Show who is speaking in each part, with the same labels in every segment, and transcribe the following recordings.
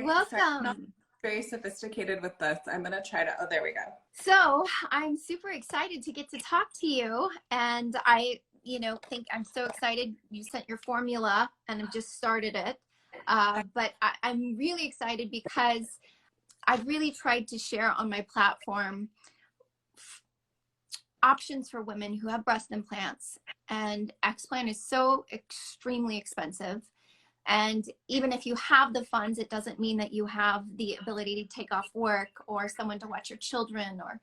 Speaker 1: Sorry, I'm not
Speaker 2: Welcome.
Speaker 1: very sophisticated with this. I'm gonna try to, oh, there we go.
Speaker 2: So I'm super excited to get to talk to you. And think I'm so excited you sent your formula and I've just started it. But I'm really excited because I've really tried to share on my platform options for women who have breast implants. And explant is so extremely expensive. And even if you have the funds, it doesn't mean that you have the ability to take off work or someone to watch your children or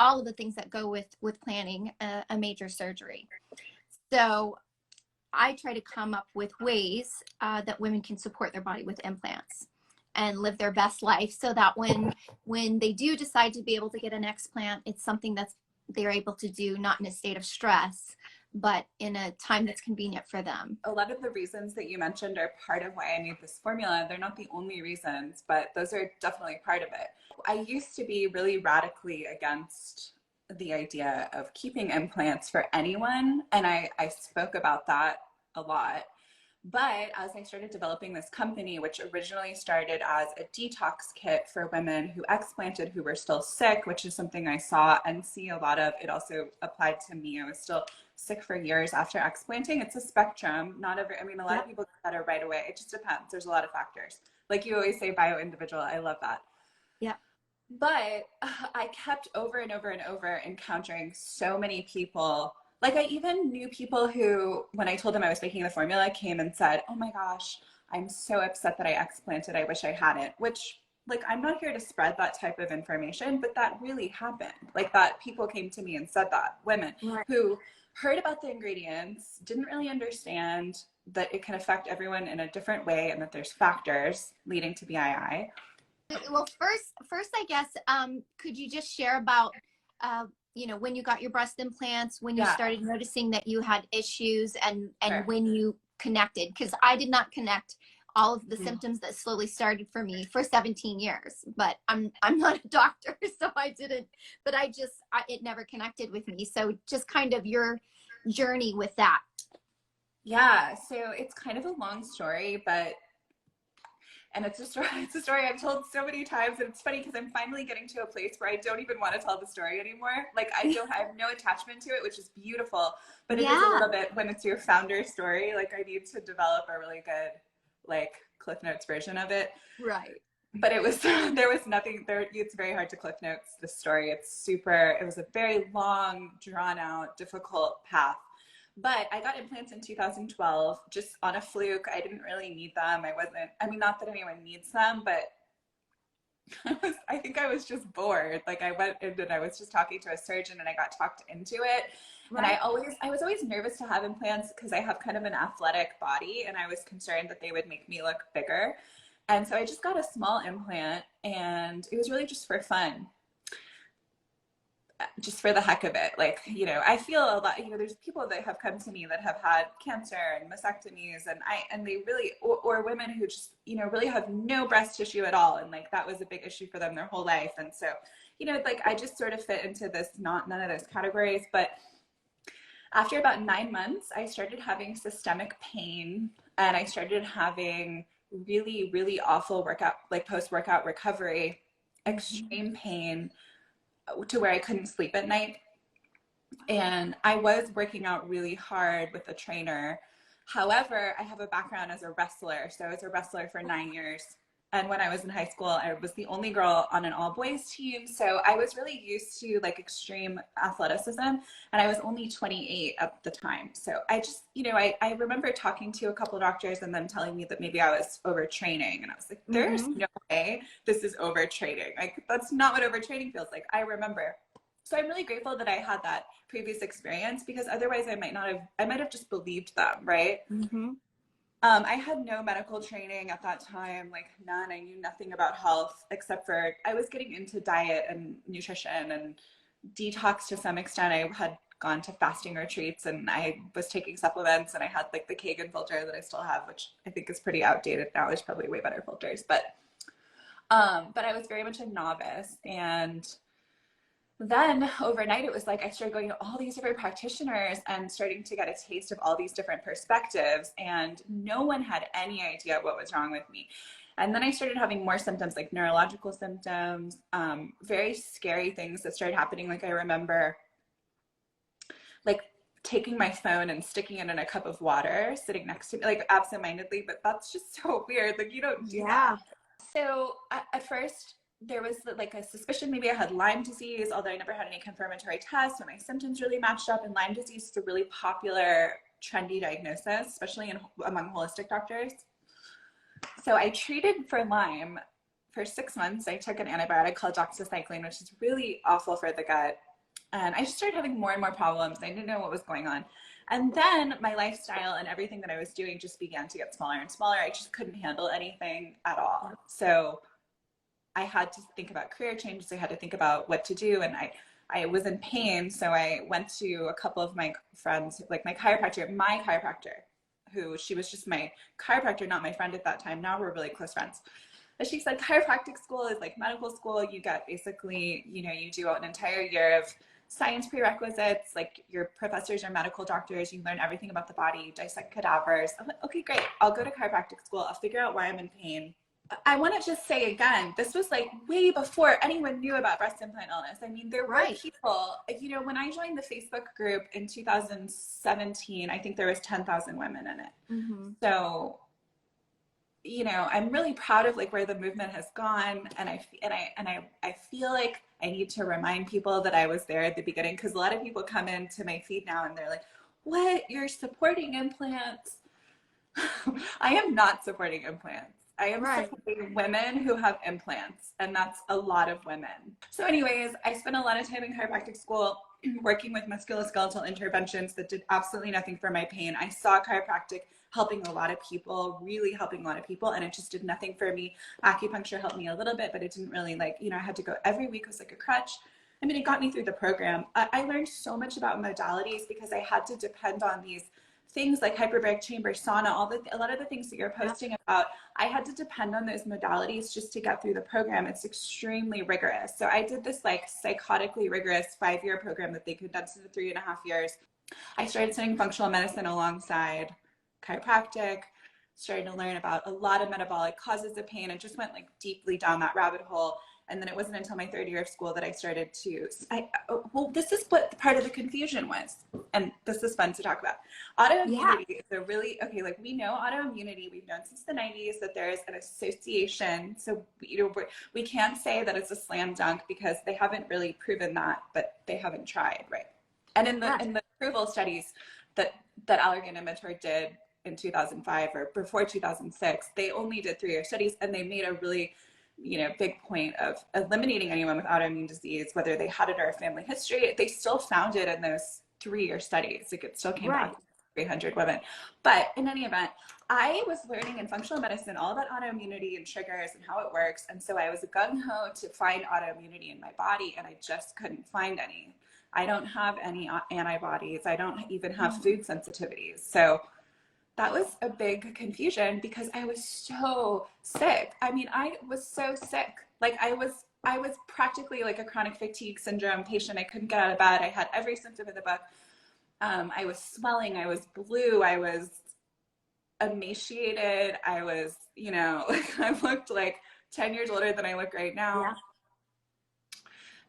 Speaker 2: all of the things that go with planning a major surgery. So I try to come up with ways that women can support their body with implants and live their best life so that when they do decide to be able to get an explant, it's something that's they're able to do not in a state of stress, but in a time that's convenient for them.
Speaker 1: A lot of the reasons that you mentioned are part of why I made this formula. They're not the only reasons, but those are definitely part of it. I used to be really radically against the idea of keeping implants for anyone, and I spoke about that a lot. But as I started developing this company, which originally started as a detox kit for women who explanted who were still sick, which is something I saw and see a lot of, it also applied to me. I was still sick for years after explanting. It's a spectrum. Not every, I mean, a lot of people get better right away. It just depends. There's a lot of factors. Like you always say, bio-individual. I love that.
Speaker 2: Yeah.
Speaker 1: But I kept over and over and over encountering so many people. Like I even knew people who, when I told them I was making the formula, came and said, oh my gosh, I'm so upset that I explanted. I wish I hadn't, which like, I'm not here to spread that type of information, but that really happened. Like that people came to me and said that, women who heard about the ingredients, didn't really understand that it can affect everyone in a different way and that there's factors leading to BII.
Speaker 2: Well, first, I guess, could you just share about, when you got your breast implants, when you started noticing that you had issues, and when you connected? Because I did not connect all of the symptoms that slowly started for me for 17 years. But I'm not a doctor, so I didn't. But it never connected with me. So just kind of your journey with that.
Speaker 1: Yeah. So it's kind of a long story, but. And it's a story I've told so many times. And it's funny because I'm finally getting to a place where I don't even want to tell the story anymore. Like I have no attachment to it, which is beautiful. But it is a little bit, when it's your founder story, like I need to develop a really good, like Cliff Notes version of it.
Speaker 2: Right.
Speaker 1: But there was nothing there. It's very hard to Cliff Notes this story. It was a very long, drawn out, difficult path. But I got implants in 2012, just on a fluke. I didn't really need them. Not that anyone needs them, but I think I was just bored. Like I went in and I was just talking to a surgeon and I got talked into it. Right. And I was always nervous to have implants because I have kind of an athletic body and I was concerned that they would make me look bigger. And so I just got a small implant and it was really just for fun. Just for the heck of it. Like, I feel a lot, there's people that have come to me that have had cancer and mastectomies and they really, or women who just, really have no breast tissue at all. And like, that was a big issue for them their whole life. And so, like I just sort of fit into none of those categories. But after about 9 months, I started having systemic pain and I started having really, really awful post-workout recovery, extreme pain, to where I couldn't sleep at night. And I was working out really hard with a trainer. However, I have a background as a wrestler. So I was a wrestler for 9 years. And when I was in high school, I was the only girl on an all boys team. So I was really used to like extreme athleticism and I was only 28 at the time. So I just, I remember talking to a couple doctors and them telling me that maybe I was overtraining. And I was like, there's no way this is overtraining. Like that's not what overtraining feels like. I remember. So I'm really grateful that I had that previous experience because otherwise I might have just believed them. Right. I had no medical training at that time, like none. I knew nothing about health except for I was getting into diet and nutrition and detox to some extent. I had gone to fasting retreats and I was taking supplements and I had like the Kagan filter that I still have, which I think is pretty outdated now. There's probably way better filters, but I was very much a novice. And then overnight, it was like I started going to all these different practitioners and starting to get a taste of all these different perspectives. And no one had any idea what was wrong with me. And then I started having more symptoms, like neurological symptoms, very scary things that started happening. Like I remember like taking my phone and sticking it in a cup of water, sitting next to me, like absentmindedly, but that's just so weird. Like you don't do that. So at first there was like a suspicion maybe I had Lyme disease, although I never had any confirmatory tests, but my symptoms really matched up. And Lyme disease is a really popular, trendy diagnosis, especially among holistic doctors. So I treated for Lyme for 6 months. I took an antibiotic called doxycycline, which is really awful for the gut. And I just started having more and more problems. I didn't know what was going on. And then my lifestyle and everything that I was doing just began to get smaller and smaller. I just couldn't handle anything at all. So I had to think about career changes. I had to think about what to do. And I was in pain. So I went to a couple of my friends, like my chiropractor, who she was just my chiropractor, not my friend at that time. Now we're really close friends. But she said chiropractic school is like medical school. You get basically, you know, you do an entire year of science prerequisites, like your professors are medical doctors, you learn everything about the body, you dissect cadavers. I'm like, okay, great. I'll go to chiropractic school. I'll figure out why I'm in pain. I want to just say again, this was like way before anyone knew about breast implant illness. I mean, there were people, you know, when I joined the Facebook group in 2017, I think there was 10,000 women in it. So, you know, I'm really proud of like where the movement has gone. And I feel like I need to remind people that I was there at the beginning, because a lot of people come into my feed now and they're like, what, you're supporting implants? I am not supporting implants. I am supporting women who have implants, and that's a lot of women. So anyways, I spent a lot of time in chiropractic school working with musculoskeletal interventions that did absolutely nothing for my pain. I saw chiropractic helping a lot of people, really helping a lot of people, and it just did nothing for me. Acupuncture helped me a little bit, but it didn't really, like, you know, I had to go every week. It was like a crutch. I mean, it got me through the program. I learned so much about modalities because I had to depend on these things like hyperbaric chamber, sauna, a lot of the things that you're posting about. I had to depend on those modalities just to get through the program. It's extremely rigorous. So I did this like psychotically rigorous 5-year program that they condensed into 3.5 years. I started studying functional medicine alongside chiropractic, started to learn about a lot of metabolic causes of pain, and just went like deeply down that rabbit hole. And then it wasn't until my 3rd year of school that I started to, well, this is what part of the confusion was. And this is fun to talk about. Autoimmunity is a really, okay, like we know autoimmunity, we've known since the 90s that there is an association. So, you know, we can't say that it's a slam dunk because they haven't really proven that, but they haven't tried, right? And in the approval studies that Allergan and Mentor did in 2005 or before 2006, they only did 3-year studies, and they made a really, you know, big point of eliminating anyone with autoimmune disease, whether they had it or a family history. They still found it in those 3-year studies. Like it still came back 300 women. But in any event, I was learning in functional medicine all about autoimmunity and triggers and how it works. And so I was gung-ho to find autoimmunity in my body, and I just couldn't find any. I don't have any antibodies. I don't even have food sensitivities. So that was a big confusion because I was so sick. I mean, I was so sick. Like I was practically like a chronic fatigue syndrome patient. I couldn't get out of bed. I had every symptom in the book. I was swelling. I was blue. I was emaciated. I was, you know, like I looked like 10 years older than I look right now. Yeah.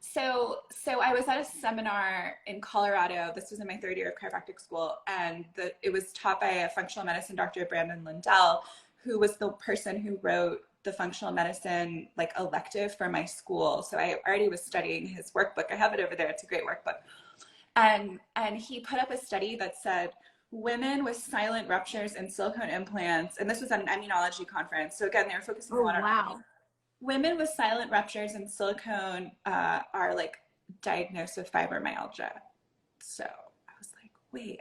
Speaker 1: So I was at a seminar in Colorado. This was in my 3rd year of chiropractic school, and it was taught by a functional medicine doctor, Brandon Lindell, who was the person who wrote the functional medicine like elective for my school. So I already was studying his workbook. I have it over there. It's a great workbook. And he put up a study that said women with silent ruptures and silicone implants, and this was at an immunology conference. So again, they were focusing a lot on women with silent ruptures and silicone are like diagnosed with fibromyalgia. So I was like, wait,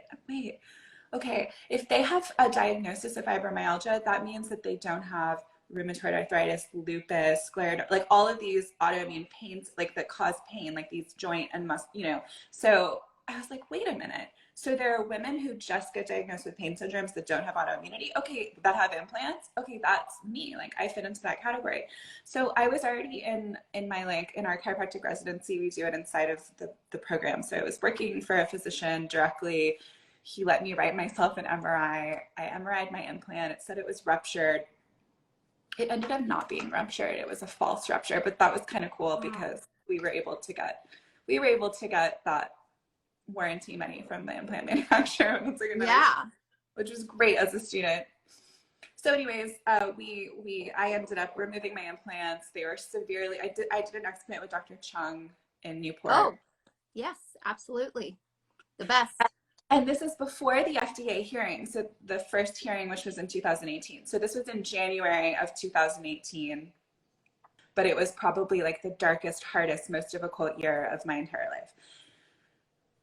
Speaker 1: okay. If they have a diagnosis of fibromyalgia, that means that they don't have rheumatoid arthritis, lupus, scleroderma, like all of these autoimmune pains, like that cause pain, like these joint and you know. So I was like, wait a minute. So there are women who just get diagnosed with pain syndromes that don't have autoimmunity. Okay, that have implants. Okay, that's me. Like I fit into that category. So I was already in my like in our chiropractic residency, we do it inside of the program. So I was working for a physician directly. He let me write myself an MRI. I MRI'd my implant. It said it was ruptured. It ended up not being ruptured. It was a false rupture, but that was kind of cool because we were able to get that warranty money from the implant manufacturer. It's like another,
Speaker 2: Yeah.
Speaker 1: which was great as a student. So anyways, I ended up removing my implants. They were severely, I did an explant with Dr. Chung in Newport.
Speaker 2: Oh, yes, absolutely. The best.
Speaker 1: And this is before the FDA hearing. So the first hearing, which was in 2018. So this was in January of 2018. But it was probably like the darkest, hardest, most difficult year of my entire life.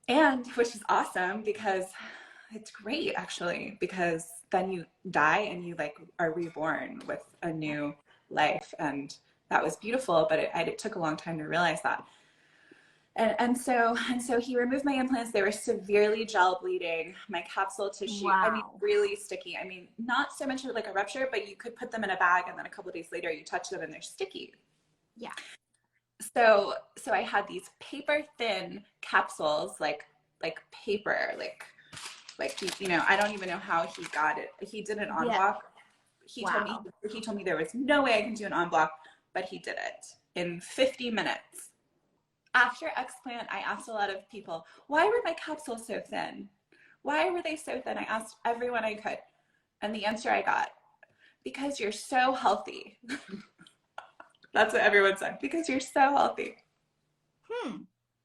Speaker 1: And which is awesome because it's great actually, because then you die and you like are reborn with a new life. And that was beautiful, but it took a long time to realize that. And so he removed my implants. They were severely gel bleeding. My capsule tissue,
Speaker 2: Wow.
Speaker 1: I mean, really sticky. I mean, not so much like a rupture, but you could put them in a bag and then a couple of days later you touch them and they're sticky.
Speaker 2: Yeah.
Speaker 1: So I had these paper thin capsules, like paper, like you know, I don't even know how he got it. He did an en bloc. He told me there was no way I can do an en bloc, but he did it in 50 minutes. After explant, I asked a lot of people, why were my capsules so thin? Why were they so thin? I asked everyone I could. And the answer I got, because you're so healthy. That's what everyone said, because you're so healthy.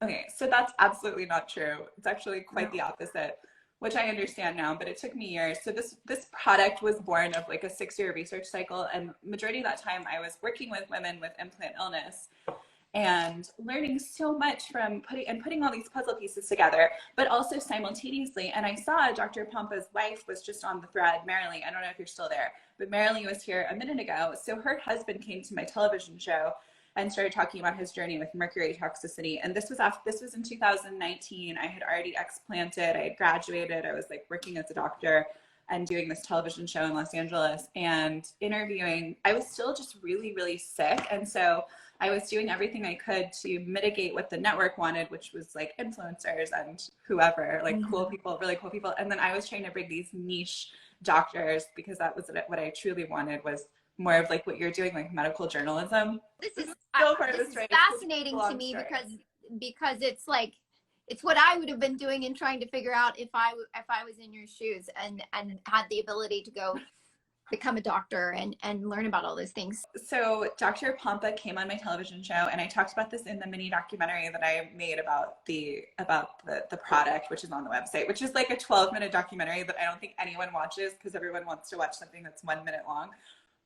Speaker 1: Okay, so that's absolutely not true. It's actually quite the opposite, which I understand now, but it took me years. So this product was born of like a 6-year research cycle, and majority of that time I was working with women with implant illness and learning so much from putting all these puzzle pieces together, but also simultaneously. And I saw Dr. Pompa's wife was just on the thread, Marilee. I don't know if you're still there, but Marilee was here a minute ago. So her husband came to my television show and started talking about his journey with mercury toxicity. And this was in 2019. I had already explanted, I had graduated, I was like working as a doctor and doing this television show in Los Angeles and interviewing. I was still just really, really sick. And so I was doing everything I could to mitigate what the network wanted, which was like influencers and whoever, like cool people, really cool people. And then I was trying to bring these niche doctors, because that was what I truly wanted, was more of like what you're doing, like medical journalism.
Speaker 2: This is
Speaker 1: fascinating
Speaker 2: to me because it's like, it's what I would have been doing and trying to figure out if I was in your shoes and had the ability to go become a doctor and learn about all those things.
Speaker 1: So Dr. Pompa came on my television show, and I talked about this in the mini documentary that I made about the product, which is on the website, which is like a 12-minute documentary that I don't think anyone watches because everyone wants to watch something that's 1 minute long.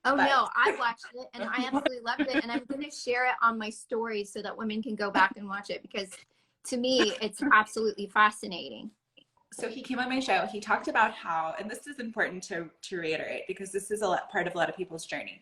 Speaker 2: Oh, but no, I watched it and I absolutely loved it. And I'm going to share it on my stories so that women can go back and watch it, because to me, it's absolutely fascinating.
Speaker 1: So he came on my show. He talked about how, and this is important to reiterate because this is part of a lot of people's journey.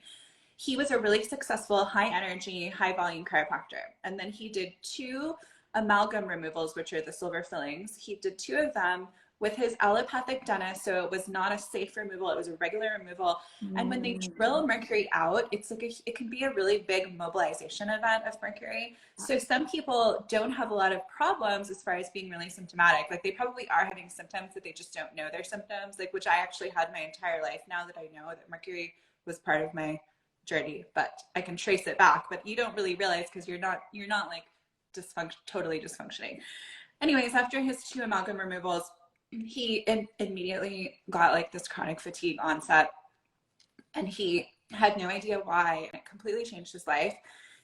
Speaker 1: He was a really successful, high energy, high volume chiropractor. And then he did 2 amalgam removals, which are the silver fillings. He did 2 of them with his allopathic dentist. So it was not a safe removal. It was a regular removal. And when they drill mercury out, it's like it can be a really big mobilization event of mercury. So some people don't have a lot of problems as far as being really symptomatic. Like they probably are having symptoms, but they just don't know their symptoms, like which I actually had my entire life. Now that I know that mercury was part of my journey, but I can trace it back, but you don't really realize because you're not like totally dysfunctioning. Anyways, after his 2 amalgam removals, he immediately got like this chronic fatigue onset, and he had no idea why. It completely changed his life.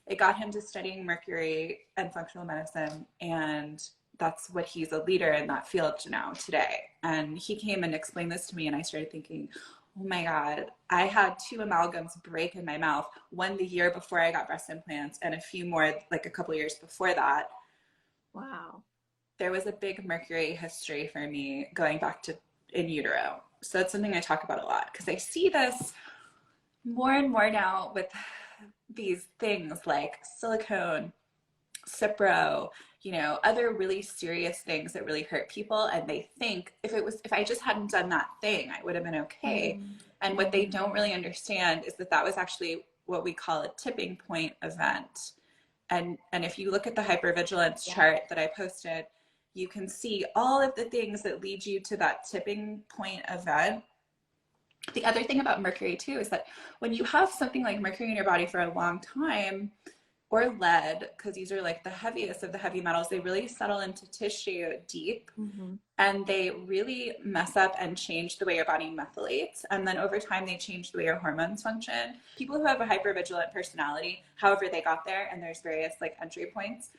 Speaker 1: It got him to studying mercury and functional medicine, and that's what he's a leader in that field now today. And he came and explained this to me, and I started thinking, oh my God, I had 2 amalgams break in my mouth, one the year before I got breast implants and a few more like a couple years before that.
Speaker 2: Wow.
Speaker 1: There was a big mercury history for me going back to in utero. So that's something I talk about a lot because I see this more and more now with these things like silicone, Cipro, you know, other really serious things that really hurt people. And they think if I just hadn't done that thing, I would have been okay. And what they don't really understand is that was actually what we call a tipping point event. And if you look at the hypervigilance chart that I posted, you can see all of the things that lead you to that tipping point event The other thing about mercury too is that when you have something like mercury in your body for a long time, or lead, because these are like the heaviest of the heavy metals, they really settle into tissue deep, and they really mess up and change the way your body methylates. And then over time, they change the way your hormones function. People who have a hypervigilant personality, however they got there, and there's various like entry points,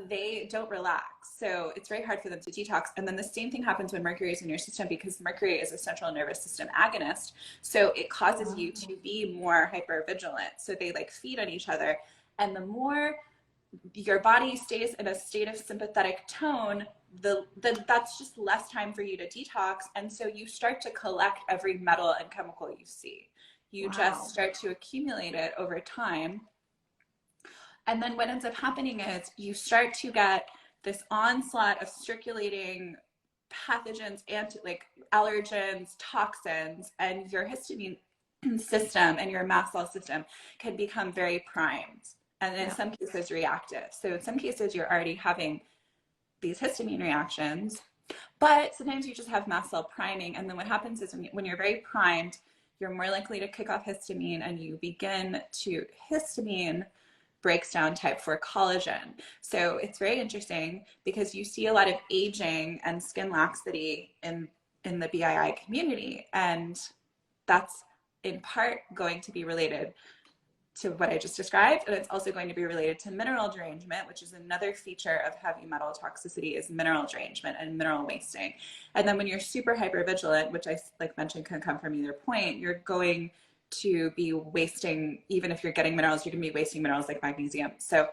Speaker 1: they don't relax. So it's very hard for them to detox. And then the same thing happens when mercury is in your system, because mercury is a central nervous system agonist. So it causes you to be more hypervigilant. So they like feed on each other. And the more your body stays in a state of sympathetic tone, that's just less time for you to detox. And so you start to collect every metal and chemical you see. You just start to accumulate it over time. And then what ends up happening is you start to get this onslaught of circulating pathogens, like allergens, toxins, and your histamine system and your mast cell system can become very primed, and in some cases reactive. So in some cases you're already having these histamine reactions, but sometimes you just have mast cell priming. And then what happens is when you're very primed, you're more likely to kick off histamine, and you begin to, histamine breaks down type 4 collagen. So it's very interesting because you see a lot of aging and skin laxity in the BII community, and that's in part going to be related to what I just described, and it's also going to be related to mineral derangement, which is another feature of heavy metal toxicity, is mineral derangement and mineral wasting. And then when you're super hypervigilant, which I like mentioned can come from either point, you're going to be wasting, even if you're getting minerals, you're going to be wasting minerals like magnesium. So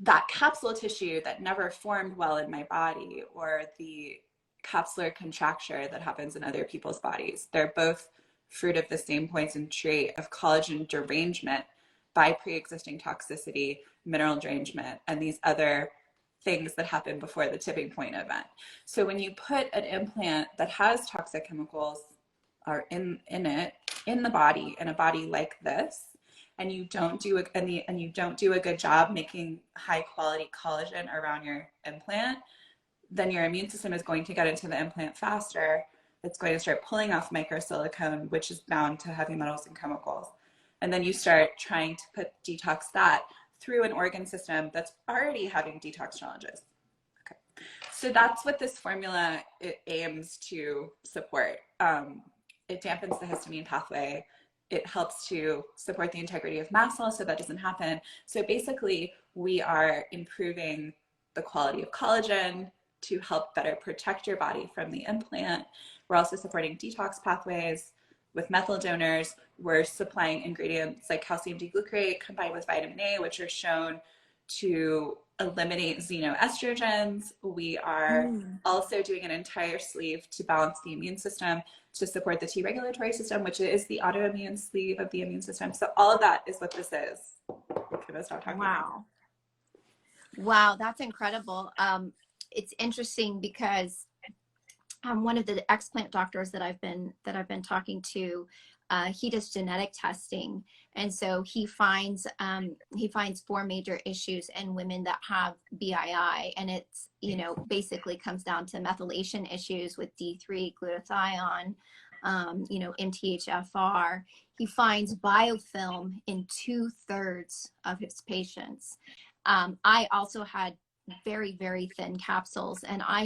Speaker 1: that capsule tissue that never formed well in my body, or the capsular contracture that happens in other people's bodies, they're both fruit of the same poison tree of collagen derangement by pre-existing toxicity, mineral derangement, and these other things that happen before the tipping point event. So when you put an implant that has toxic chemicals are in it, in the body, in a body like this, and you don't do a good job making high quality collagen around your implant, then your immune system is going to get into the implant faster. It's going to start pulling off microsilicone, which is bound to heavy metals and chemicals. And then you start trying to detox that through an organ system that's already having detox challenges. Okay. So that's what this formula aims to support. It dampens the histamine pathway. It helps to support the integrity of mast cells so that doesn't happen. So basically, we are improving the quality of collagen to help better protect your body from the implant. We're also supporting detox pathways with methyl donors. We're supplying ingredients like calcium D-glucarate combined with vitamin A, which are shown to eliminate xenoestrogens. We are also doing an entire sleeve to balance the immune system, to support the T regulatory system, which is the autoimmune sleeve of the immune system. So all of that is what this is. Can I stop talking?
Speaker 2: Wow, that's incredible. It's interesting because one of the explant doctors that I've been talking to, he does genetic testing, and so he finds 4 major issues in women that have BII, and it's, you know, basically comes down to methylation issues with D3 glutathione, you know, MTHFR. He finds biofilm in 2/3 of his patients. I also had very, very thin capsules, and I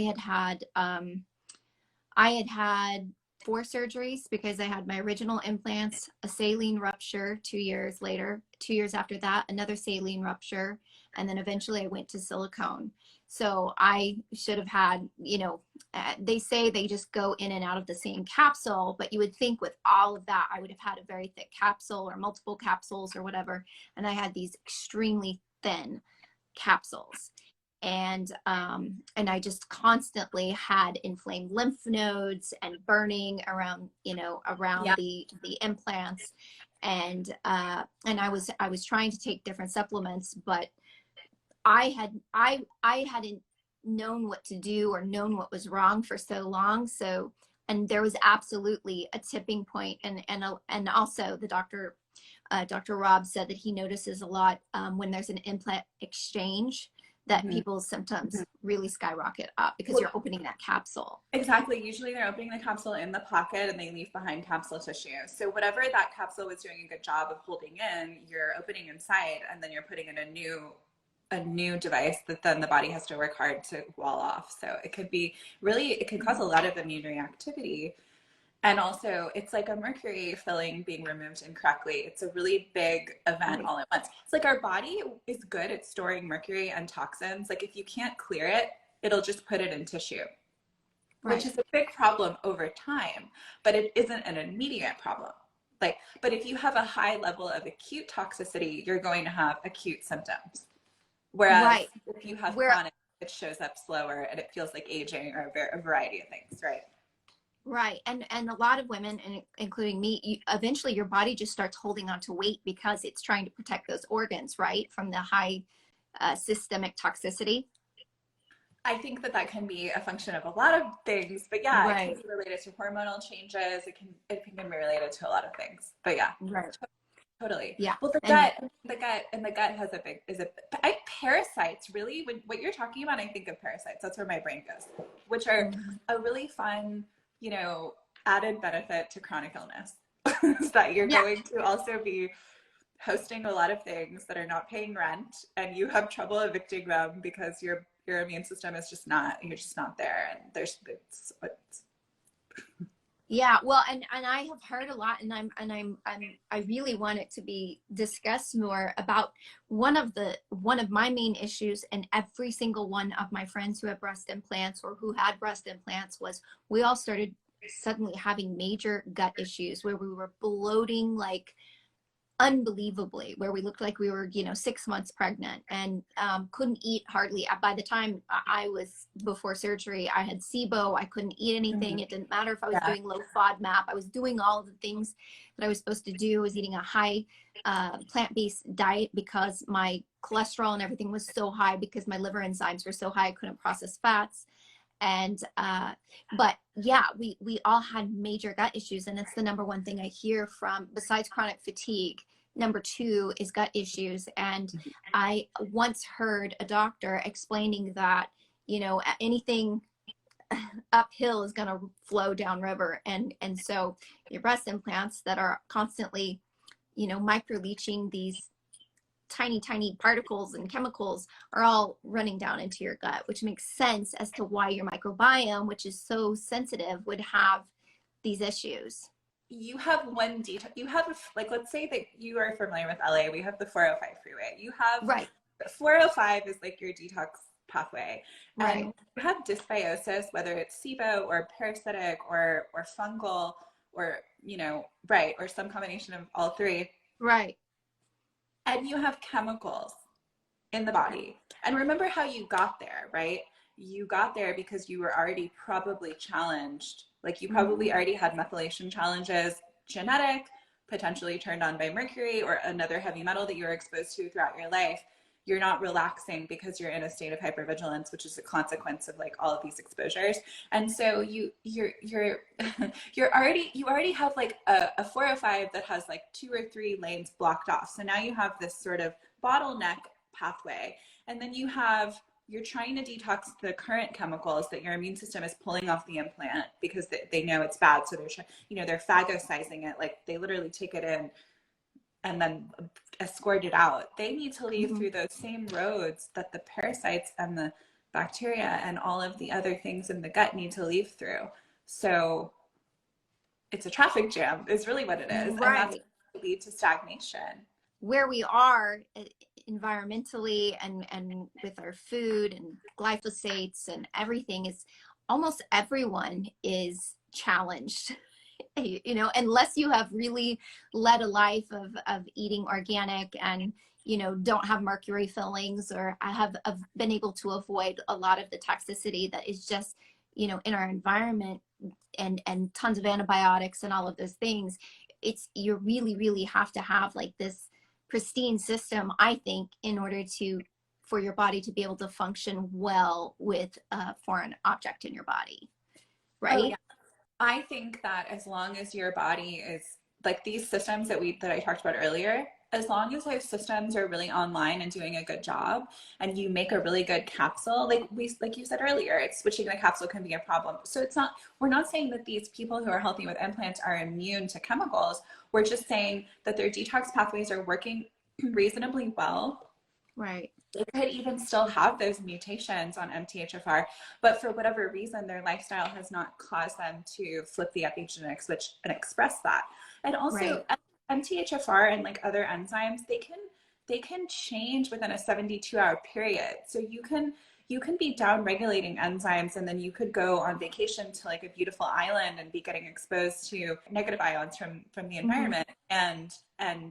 Speaker 2: had 4 surgeries because I had my original implants, a saline rupture 2 years later, 2 years after that, another saline rupture, and then eventually I went to silicone. So I should have had, you know, they say they just go in and out of the same capsule, but you would think with all of that, I would have had a very thick capsule or multiple capsules or whatever. And I had these extremely thin capsules. And I just constantly had inflamed lymph nodes and burning around, you know, around the implants. And I was trying to take different supplements, but I hadn't known what to do or known what was wrong for so long. So, and there was absolutely a tipping point. And also the doctor, Dr. Rob said that he notices a lot when there's an implant exchange. that people's symptoms really skyrocket up because you're opening that capsule.
Speaker 1: Exactly. Usually they're opening the capsule in the pocket and they leave behind capsule tissue. So whatever that capsule was doing a good job of holding in, you're opening inside and then you're putting in a new device that then the body has to work hard to wall off. So it could be really, it can cause a lot of immune reactivity. And also, it's like a mercury filling being removed incorrectly. It's a really big event all at once. It's like our body is good at storing mercury and toxins. Like if you can't clear it, it'll just put it in tissue, which is a big problem over time, but it isn't an immediate problem. Like, but if you have a high level of acute toxicity, you're going to have acute symptoms. Whereas if you have chronic, it shows up slower and it feels like aging or a variety of things, right?
Speaker 2: Right. And a lot of women, and including me, eventually your body just starts holding on to weight because it's trying to protect those organs, right? From the high systemic toxicity.
Speaker 1: I think that can be a function of a lot of things, but yeah, it can be related to hormonal changes. It can be related to a lot of things, but yeah, totally.
Speaker 2: Yeah.
Speaker 1: Well, the gut has parasites. Really, what you're talking about, I think of parasites. That's where my brain goes, which are a really fun, added benefit to chronic illness is that you're going to also be hosting a lot of things that are not paying rent and you have trouble evicting them because your immune system is you're just not there. And
Speaker 2: yeah, well, and I have heard a lot, and I really want it to be discussed more about one of my main issues, and every single one of my friends who have breast implants or who had breast implants was we all started suddenly having major gut issues where we were bloating like unbelievably, where we looked like we were 6 months pregnant and couldn't eat hardly. By the time I was before surgery, I had SIBO. I couldn't eat anything. It didn't matter if I was doing low FODMAP. I was doing all of the things that I was supposed to do. I was eating a high plant-based diet because my cholesterol and everything was so high because my liver enzymes were so high I couldn't process fats. And but yeah, we all had major gut issues, and it's the number one thing I hear from, besides chronic fatigue. Number two is gut issues. And I once heard a doctor explaining that anything uphill is going to flow downriver, and so your breast implants that are constantly micro leaching these tiny particles and chemicals are all running down into your gut, which makes sense as to why your microbiome, which is so sensitive, would have these issues.
Speaker 1: You have one detail. You have let's say that you are familiar with LA. We have the 405 freeway. You have 405 is like your detox pathway. And you have dysbiosis, whether it's SIBO or parasitic or fungal or or some combination of all three.
Speaker 2: Right.
Speaker 1: And you have chemicals in the body. And remember how you got there, right? You got there because you were already probably challenged. Like you probably already had methylation challenges, genetic, potentially turned on by mercury or another heavy metal that you were exposed to throughout your life. You're not relaxing because you're in a state of hypervigilance, which is a consequence of like all of these exposures. And so you already have like a 405 that has like 2 or 3 lanes blocked off. So now you have this sort of bottleneck pathway. And then you're trying to detox the current chemicals that your immune system is pulling off the implant because they know it's bad. So they're phagocyzing it. Like they literally take it in and then escort it out. They need to leave through those same roads that the parasites and the bacteria and all of the other things in the gut need to leave through. So it's a traffic jam is really what it is.
Speaker 2: Right.
Speaker 1: And that's what lead to stagnation.
Speaker 2: Where we are environmentally and with our food and glyphosates and everything is almost everyone is challenged. Unless you have really led a life of eating organic and, don't have mercury fillings or have been able to avoid a lot of the toxicity that is just, in our environment and tons of antibiotics and all of those things. You really, really have to have like this pristine system, I think, in order for your body to be able to function well with a foreign object in your body. Right?
Speaker 1: Oh, yeah. I think that as long as your body is like these systems that I talked about earlier, as long as those systems are really online and doing a good job, and you make a really good capsule, like you said earlier, it's switching the capsule can be a problem. So it's not, we're not saying that these people who are healthy with implants are immune to chemicals. We're just saying that their detox pathways are working reasonably well.
Speaker 2: Right.
Speaker 1: They could even still have those mutations on MTHFR, but for whatever reason, their lifestyle has not caused them to flip the epigenetic switch and express that. And also,
Speaker 2: Right.
Speaker 1: MTHFR and like other enzymes, they can change within a 72-hour period. So you can be down regulating enzymes, and then you could go on vacation to like a beautiful island and be getting exposed to negative ions from the environment, and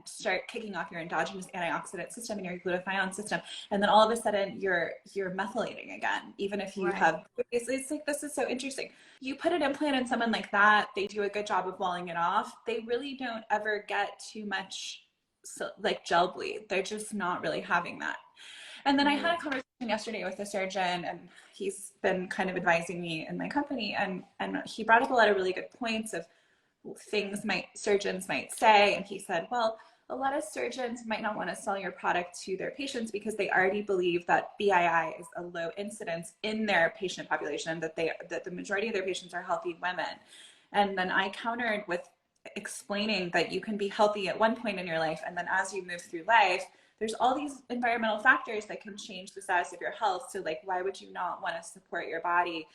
Speaker 1: start kicking off your endogenous antioxidant system and your glutathione system, and then all of a sudden you're methylating again, even if you have, it's like, this is so interesting. You put an implant in someone like that, they do a good job of walling it off, they really don't ever get too much like gel bleed. They're just not really having that. And then I had a conversation yesterday with a surgeon, and he's been kind of advising me in my company, and he brought up a lot of really good points of things surgeons might say. And he said, well, a lot of surgeons might not want to sell your product to their patients because they already believe that BII is a low incidence in their patient population, that the majority of their patients are healthy women. And then I countered with explaining that you can be healthy at one point in your life, and then as you move through life, there's all these environmental factors that can change the status of your health. So like, why would you not want to support your body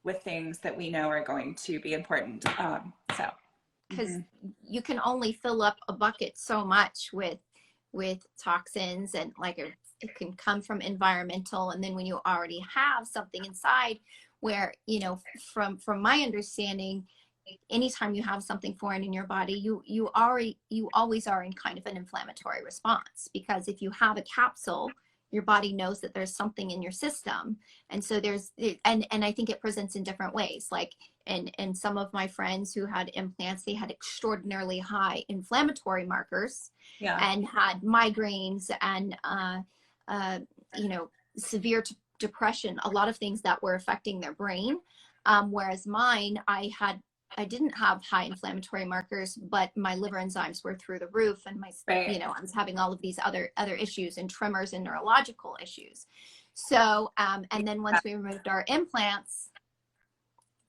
Speaker 1: with things that we know are going to be important? So
Speaker 2: because you can only fill up a bucket so much with toxins, and like it can come from environmental, and then when you already have something inside, where, you know, from my understanding, anytime you have something foreign in your body, you always are in kind of an inflammatory response, because if you have a capsule, your body knows that there's something in your system. And so and I think it presents in different ways. Like, and some of my friends who had implants, they had extraordinarily high inflammatory markers, and had migraines and you know, severe depression, a lot of things that were affecting their brain. Whereas mine, I didn't have high inflammatory markers, but my liver enzymes were through the roof, and you know, I was having all of these other issues, and tremors and neurological issues. So, and then once we removed our implants,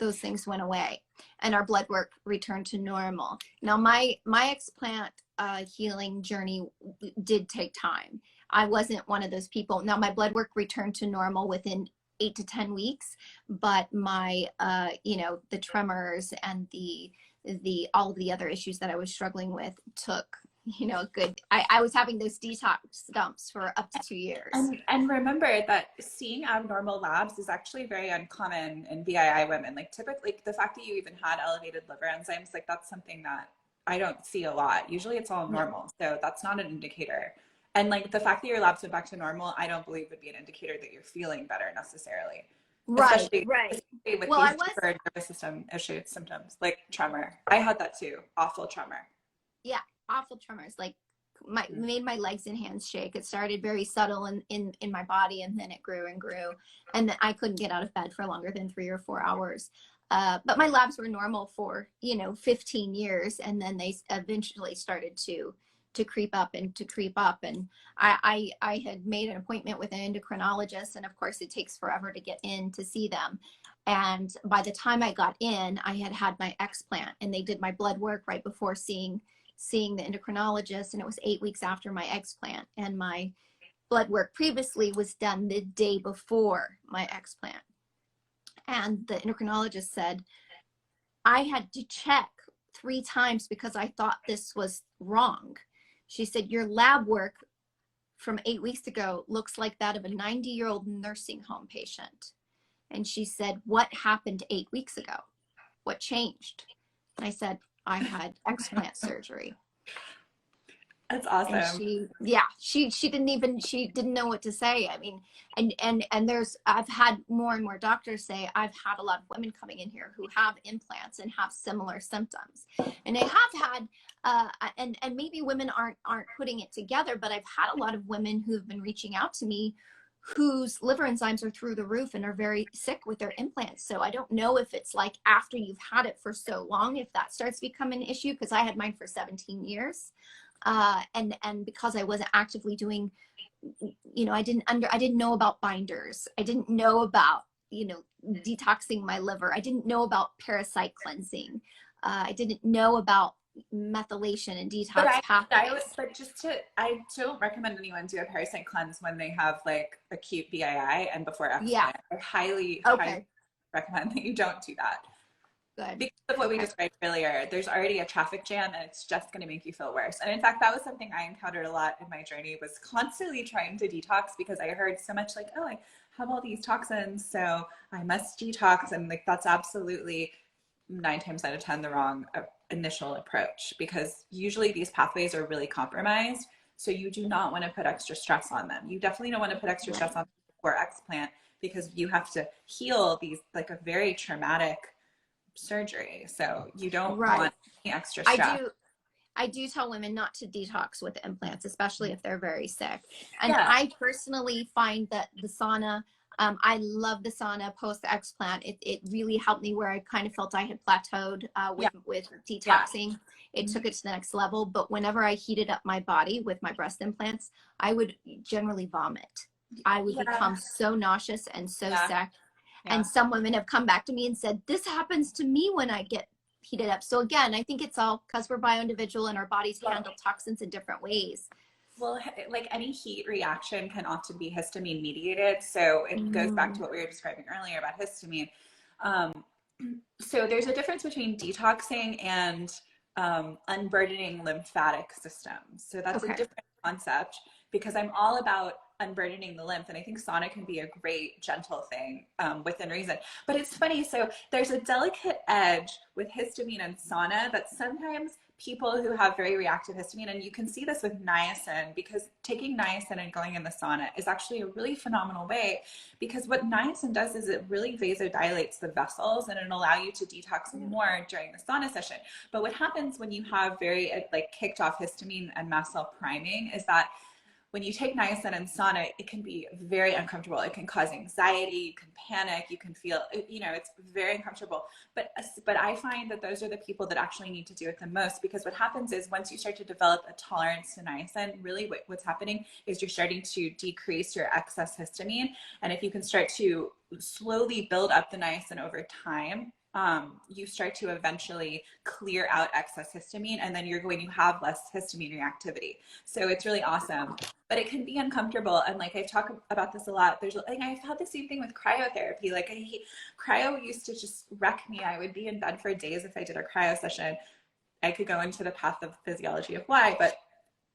Speaker 2: those things went away, and our blood work returned to normal. Now, my explant healing journey did take time. I wasn't one of those people. Now, my blood work returned to normal within 8 to 10 weeks, but my you know, the tremors and the all of the other issues that I was struggling with took, you know, I was having those detox dumps for up to 2 years.
Speaker 1: And remember that seeing abnormal labs is actually very uncommon in BII women. Like, typically the fact that you even had elevated liver enzymes, like, that's something that I don't see a lot. Usually it's all normal, so that's not an indicator. And like, the fact that your labs went back to normal, I don't believe would be an indicator that you're feeling better necessarily.
Speaker 2: Right,
Speaker 1: especially with
Speaker 2: well,
Speaker 1: these deferred nervous system issue symptoms, like tremor. I had that too, awful tremor.
Speaker 2: Yeah, awful tremors, like made my legs and hands shake. It started very subtle in my body, and then it grew and grew, and then I couldn't get out of bed for longer than 3 or 4 hours. But my labs were normal for, you know, 15 years, and then they eventually started to creep up. And I had made an appointment with an endocrinologist, and of course it takes forever to get in to see them. And by the time I got in, I had my explant, and they did my blood work right before seeing the endocrinologist, and it was 8 weeks after my explant, and my blood work previously was done the day before my explant. And the endocrinologist said, I had to check 3 times because I thought this was wrong. She said, your lab work from 8 weeks ago looks like that of a 90-year-old nursing home patient. And she said, what happened 8 weeks ago? What changed? And I said, I had explant surgery.
Speaker 1: That's awesome.
Speaker 2: And she didn't know what to say. I mean, and I've had more and more doctors say, I've had a lot of women coming in here who have implants and have similar symptoms. And they have had, and maybe women aren't putting it together, but I've had a lot of women who've been reaching out to me whose liver enzymes are through the roof and are very sick with their implants. So I don't know if it's like after you've had it for so long, if that starts to become an issue, because I had mine for 17 years. And because I wasn't actively doing, I didn't know about binders. I didn't know about, detoxing my liver. I didn't know about parasite cleansing. I didn't know about methylation and
Speaker 1: But
Speaker 2: detox pathways.
Speaker 1: I don't recommend anyone do a parasite cleanse when they have like acute BII and before
Speaker 2: Yeah.
Speaker 1: explant. I highly
Speaker 2: Okay.
Speaker 1: recommend that you don't do that.
Speaker 2: Good.
Speaker 1: Because of what we
Speaker 2: Okay.
Speaker 1: described earlier, there's already a traffic jam and it's just going to make you feel worse. And in fact, that was something I encountered a lot in my journey, was constantly trying to detox because I heard so much like, oh, I have all these toxins, so I must detox. And like, that's absolutely 9 times out of 10 the wrong initial approach, because usually these pathways are really compromised. So you do not want to put extra stress on them. You definitely don't want to put extra stress on them before explant, because you have to heal these, like a very traumatic surgery. So you don't
Speaker 2: Right.
Speaker 1: want any extra
Speaker 2: I
Speaker 1: stress.
Speaker 2: do. I do tell women not to detox with implants, especially if they're very sick. And
Speaker 1: Yeah.
Speaker 2: I personally find that the sauna, I love the sauna post-explant. It really helped me where I kind of felt I had plateaued
Speaker 1: Yeah.
Speaker 2: with
Speaker 1: Yeah.
Speaker 2: detoxing. It took it to the next level. But whenever I heated up my body with my breast implants, I would generally vomit. I would
Speaker 1: Yeah.
Speaker 2: become so nauseous and so
Speaker 1: Yeah.
Speaker 2: sick.
Speaker 1: Yeah.
Speaker 2: And some women have come back to me and said, this happens to me when I get heated up. So again, I think it's all because we're bio-individual and our bodies handle toxins in different ways.
Speaker 1: Well, like any heat reaction can often be histamine mediated. So it goes back to what we were describing earlier about histamine. Um, so there's a difference between detoxing and unburdening lymphatic systems. So that's a
Speaker 2: Okay.
Speaker 1: different concept, because I'm all about unburdening the lymph. And I think sauna can be a great, gentle thing within reason. But it's funny. So there's a delicate edge with histamine and sauna that sometimes people who have very reactive histamine, and you can see this with niacin, because taking niacin and going in the sauna is actually a really phenomenal way, because what niacin does is it really vasodilates the vessels and it'll allow you to detox more during the sauna session. But what happens when you have very like kicked off histamine and mast cell priming is that when you take niacin and sauna, it can be very uncomfortable. It can cause anxiety, you can panic, you can feel, it's very uncomfortable. But I find that those are the people that actually need to do it the most, because what happens is once you start to develop a tolerance to niacin, really what's happening is you're starting to decrease your excess histamine. And if you can start to slowly build up the niacin over time, you start to eventually clear out excess histamine, and then you're going to have less histamine reactivity. So it's really awesome, but it can be uncomfortable. And like I've talked about this a lot, I've had the same thing with cryotherapy. Like cryo used to just wreck me. I would be in bed for days if I did a cryo session. I could go into the path of physiology of why, but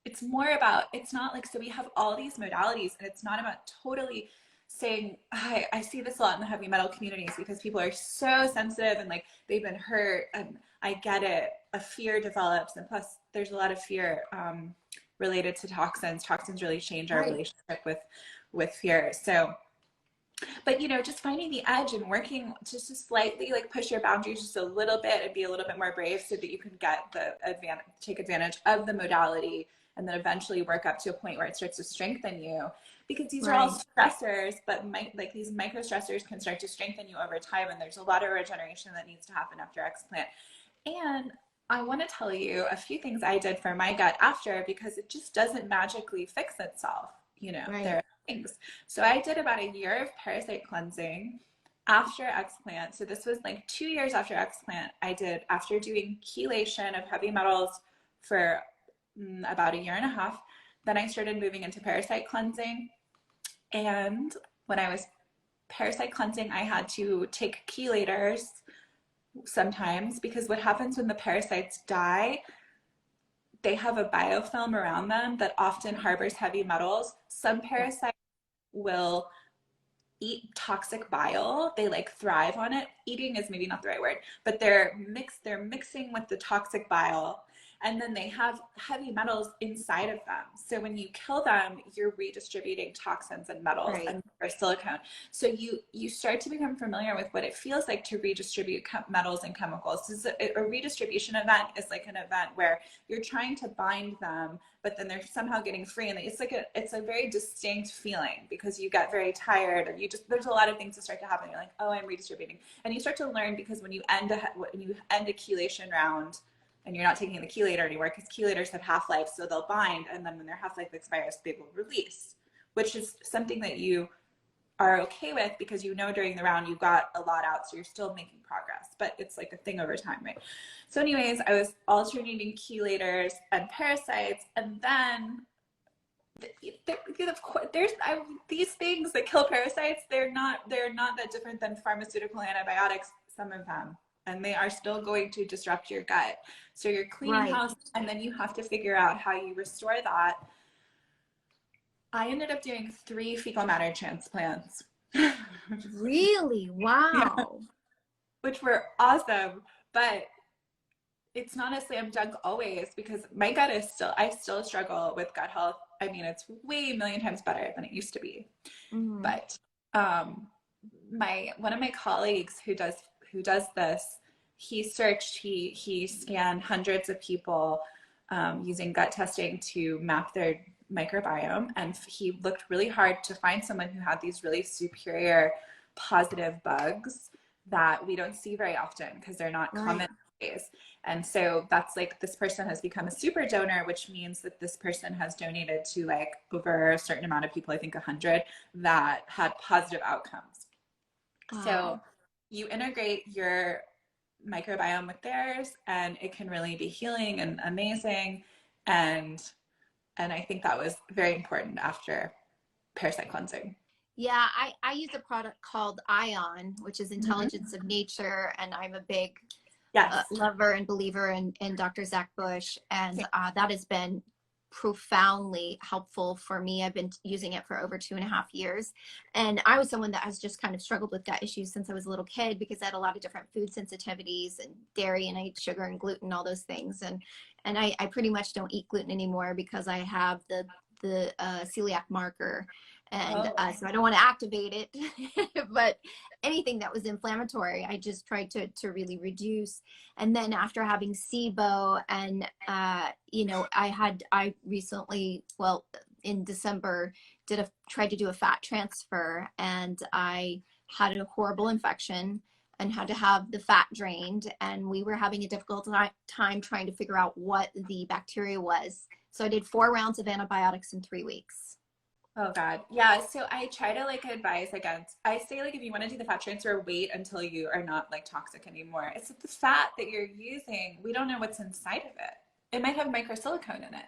Speaker 1: it's more about, it's not like, so we have all these modalities, and it's not about totally saying, I see this a lot in the heavy metal communities, because people are so sensitive and like they've been hurt, and I get it, a fear develops, and plus there's a lot of fear related to toxins really change our relationship with fear. So but just finding the edge and working just to slightly like push your boundaries just a little bit and be a little bit more brave, so that you can get the advantage, take advantage of the modality, and then eventually work up to a point where it starts to strengthen you, because these are all stressors, but like these micro stressors can start to strengthen you over time, and there's a lot of regeneration that needs to happen after explant. And I want to tell you a few things I did for my gut after, because it just doesn't magically fix itself. There are things. So I did about a year of parasite cleansing after explant. So this was like 2 years after explant. I did, after doing chelation of heavy metals for about a year and a half. Then I started moving into parasite cleansing. And when I was parasite cleansing, I had to take chelators sometimes, because what happens when the parasites die, they have a biofilm around them that often harbors heavy metals. Some parasites will eat toxic bile. They like thrive on it. Eating is maybe not the right word, but they're mixing with the toxic bile, and then they have heavy metals inside of them. So when you kill them, you're redistributing toxins and metals and silicone. So you start to become familiar with what it feels like to redistribute metals and chemicals. This is a redistribution event is like an event where you're trying to bind them, but then they're somehow getting free, and it's a very distinct feeling, because you get very tired, or there's a lot of things that start to happen. You're like, oh, I'm redistributing, and you start to learn, because when you end a chelation round, and you're not taking the chelator anymore because chelators have half-life, so they'll bind, and then when their half-life expires, they will release, which is something that you are okay with because you know during the round you got a lot out, so you're still making progress, but it's like a thing over time, right? So anyways, I was alternating chelators and parasites, and then there's these things that kill parasites. They're not that different than pharmaceutical antibiotics, some of them, and they are still going to disrupt your gut. So you're cleaning house, and then you have to figure out how you restore that. I ended up doing 3 fecal matter transplants.
Speaker 2: Really? Wow.
Speaker 1: Yeah, which were awesome, but it's not a slam dunk always, because my gut is I still struggle with gut health. I mean, it's way a million times better than it used to be. Mm-hmm. But one of my colleagues who does this, he scanned hundreds of people using gut testing to map their microbiome, and he looked really hard to find someone who had these really superior positive bugs that we don't see very often because they're not common. And so that's like, this person has become a super donor, which means that this person has donated to like over a certain amount of people, I think 100, that had positive outcomes. Wow. So you integrate your microbiome with theirs, and it can really be healing and amazing. And I think that was very important after parasite cleansing.
Speaker 2: Yeah, I use a product called Ion, which is Intelligence of Nature, and I'm a big lover and believer in Dr. Zach Bush, and that has been profoundly helpful for me. I've been using it for over 2.5 years, and I was someone that has just kind of struggled with gut issues since I was a little kid, because I had a lot of different food sensitivities and dairy, and I eat sugar and gluten, all those things, and I pretty much don't eat gluten anymore because I have the celiac marker. And so I don't want to activate it, but anything that was inflammatory, I just tried to really reduce. And then after having SIBO, and I recently, well, in December, tried to do a fat transfer, and I had a horrible infection and had to have the fat drained, and we were having a difficult time trying to figure out what the bacteria was. So I did 4 rounds of antibiotics in 3 weeks.
Speaker 1: Oh God. Yeah. So I try to like advise against, I say like, if you want to do the fat transfer, wait until you are not like toxic anymore. It's the fat that you're using. We don't know what's inside of it. It might have microsilicone in it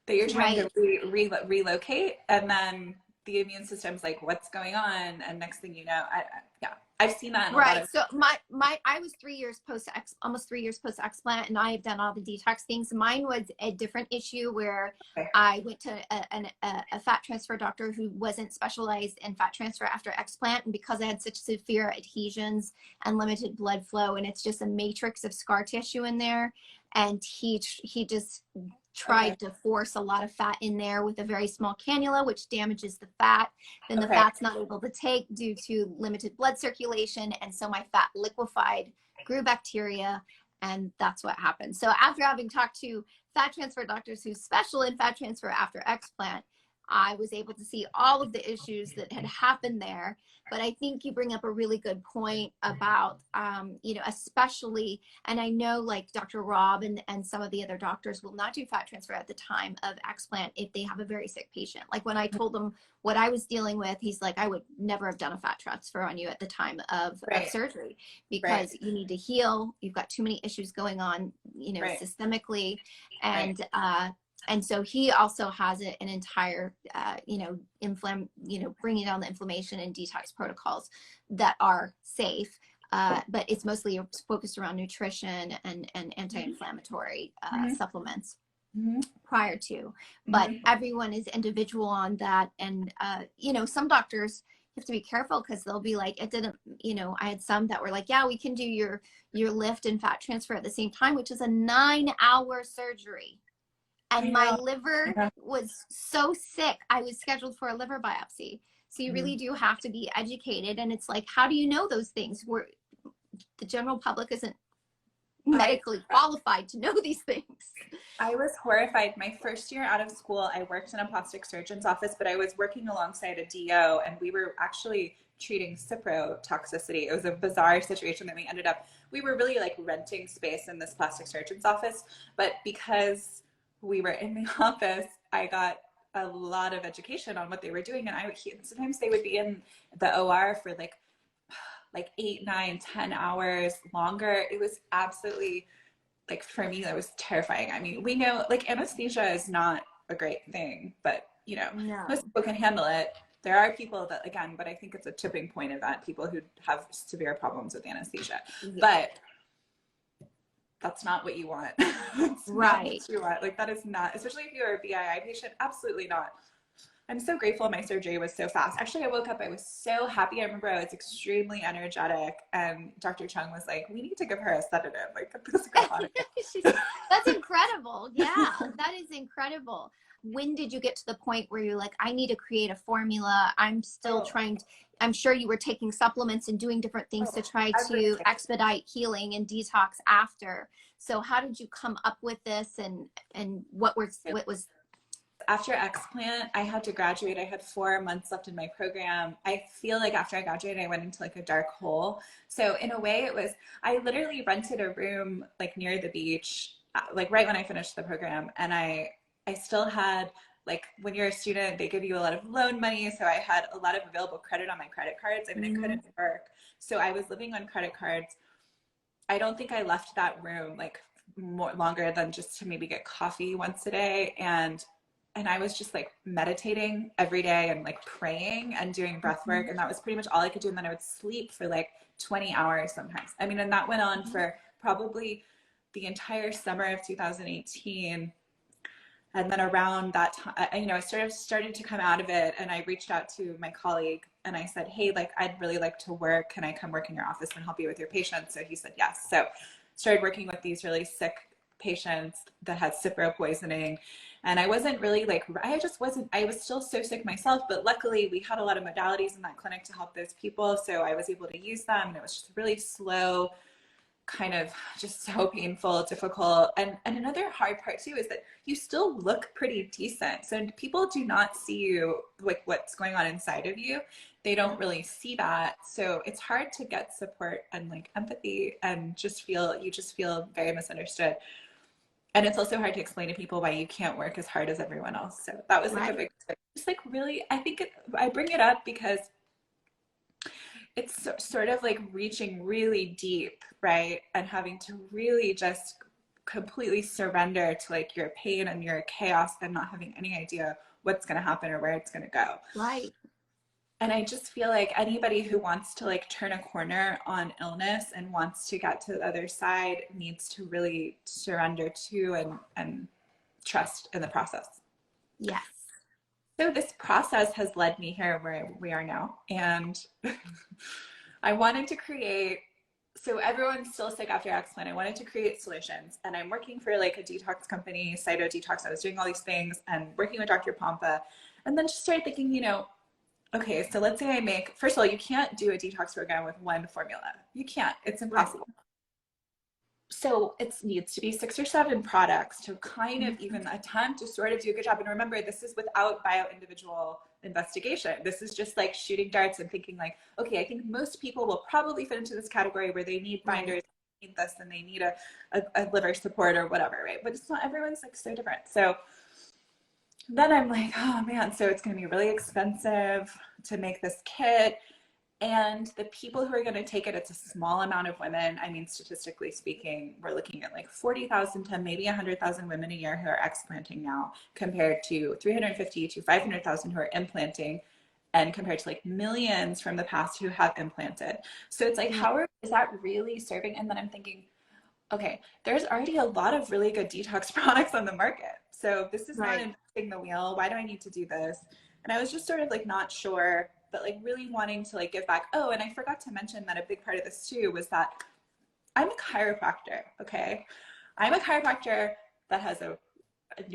Speaker 1: that you're trying to relocate. And then the immune system's like, what's going on? And next thing you know, I've seen that in a lot of—
Speaker 2: So I was almost 3 years post-explant, and I have done all the detox things. Mine was a different issue where I went to a fat transfer doctor who wasn't specialized in fat transfer after explant, and because I had such severe adhesions and limited blood flow, and it's just a matrix of scar tissue in there, and he just tried to force a lot of fat in there with a very small cannula, which damages the fat. Then the fat's not able to take due to limited blood circulation, and so my fat liquefied, grew bacteria, and that's what happened. So after having talked to fat transfer doctors who special in fat transfer after explant, I was able to see all of the issues that had happened there. But I think you bring up a really good point about, especially, and I know like Dr. Rob and some of the other doctors will not do fat transfer at the time of explant if they have a very sick patient. Like when I told him what I was dealing with, he's like, I would never have done a fat transfer on you at the time of surgery, because you need to heal. You've got too many issues going on, systemically. And so he also has an entire, bringing down the inflammation and detox protocols that are safe. But it's mostly focused around nutrition and anti-inflammatory supplements prior to. But everyone is individual on that. And, some doctors have to be careful because they'll be like, it didn't, I had some that were like, yeah, we can do your lift and fat transfer at the same time, which is a 9-hour surgery. And my liver was so sick, I was scheduled for a liver biopsy. So you really do have to be educated. And it's like, how do you know those things? The general public isn't medically qualified to know these things.
Speaker 1: I was horrified. My first year out of school, I worked in a plastic surgeon's office, but I was working alongside a DO, and we were actually treating Cipro toxicity. It was a bizarre situation that we were really like renting space in this plastic surgeon's office, but because we were in the office, I got a lot of education on what they were doing. And sometimes they would be in the OR for like 8, 9, 10 hours longer. It was absolutely, like, for me, that was terrifying. I mean, we know like anesthesia is not a great thing, but you know,
Speaker 2: No.
Speaker 1: most people can handle it. There are people that, again, but I think it's a tipping point event, people who have severe problems with anesthesia. Yeah. But that's not what you want. Right. Not what you want. Like, that is not, especially if you're a BII patient, absolutely not. I'm so grateful my surgery was so fast. Actually, I woke up, I was so happy. I remember I was extremely energetic, and Dr. Chung was like, we need to give her a sedative. Like, put this girl on it.
Speaker 2: That's incredible. Yeah, that is incredible. When did you get to the point where you're like, I need to create a formula? I'm still trying to, I'm sure you were taking supplements and doing different things to try to expedite healing and detox after. So how did you come up with this, and what was
Speaker 1: after explant, I had to graduate. I had 4 months left in my program. I feel like after I graduated, I went into like a dark hole. So in a way, I literally rented a room like near the beach, like right when I finished the program. And I still had, like, when you're a student, they give you a lot of loan money. So I had a lot of available credit on my credit cards. I mean, I couldn't work. So I was living on credit cards. I don't think I left that room like longer than just to maybe get coffee once a day. And I was just like meditating every day and like praying and doing breath work. And that was pretty much all I could do. And then I would sleep for like 20 hours sometimes. I mean, and that went on for probably the entire summer of 2018. And then around that time, you know, I started to come out of it, and I reached out to my colleague and I said, hey, like, I'd really like to work. Can I come work in your office and help you with your patients? So he said, yes. So started working with these really sick patients that had Cipro poisoning. And I wasn't really like, I was still so sick myself, but luckily we had a lot of modalities in that clinic to help those people. So I was able to use them, and it was just really slow, kind of just so painful, difficult. And another hard part too is that you still look pretty decent. So people do not see you, like, what's going on inside of you. They don't really see that. So it's hard to get support and like empathy, and you just feel very misunderstood. And it's also hard to explain to people why you can't work as hard as everyone else. So that was like a big, just like really, I think I bring it up because it's sort of like reaching really deep, right? And having to really just completely surrender to like your pain and your chaos, and not having any idea what's going to happen or where it's going to go.
Speaker 2: Right. And
Speaker 1: I just feel like anybody who wants to like turn a corner on illness and wants to get to the other side needs to really surrender to and trust in the process.
Speaker 2: Yes.
Speaker 1: So this process has led me here where we are now. And I wanted to create, so everyone's still sick after explant. I wanted to create solutions, and I'm working for like a detox company, Cyto Detox. I was doing all these things and working with Dr. Pompa, and then just started thinking, you know, okay, so let's say first of all, you can't do a detox program with one formula. You can't, it's impossible. Right. So it needs to be 6 or 7 products to kind of even attempt to sort of do a good job. And remember, this is without bio-individual investigation. This is just like shooting darts and thinking like, okay, I think most people will probably fit into this category where they need binders, they need this, and they need a liver support or whatever, right? But it's not, everyone's like so different. So then I'm like, oh man, so it's going to be really expensive to make this kit. And the people who are going to take it, it's a small amount of women. I mean, statistically speaking, we're looking at like 40,000 to maybe 100,000 women a year who are explanting now, compared to 350 to 500,000 who are implanting, and compared to like millions from the past who have implanted. So it's like, is that really serving? And then I'm thinking, okay, there's already a lot of really good detox products on the market. So this is not inventing the wheel. Why do I need to do this? And I was just sort of like not sure, but like really wanting to like give back. Oh, and I forgot to mention that a big part of this too was that I'm a chiropractor, okay? I'm a chiropractor that has a